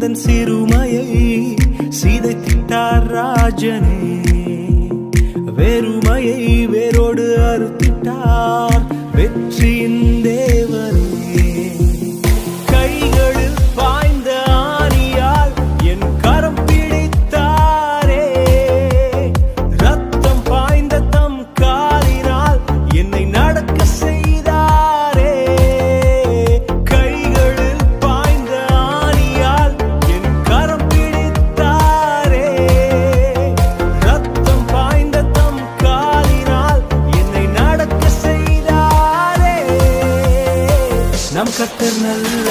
தன் சிறுமையை சிதைத்திட்டார் ராஜனே. வெறுமையை வேரோடு அறுத்திட்டார் வெற்றியின் தேவனே. கைகளில் பாய்ந்த ஆணியால் என் கரம் பிடித்தாரே. ரத்தம் பாய்ந்த தம் காலினால் என்னை நடக்க செய்தாரே. கைகளில் பாய்ந்த ஆணியால் என் கரம் பிடித்தாரே. ரத்தம் பாய்ந்த தம் காலினால் என்னை நடக்க செய்தாரே. நம் கர்த்தர் நல்ல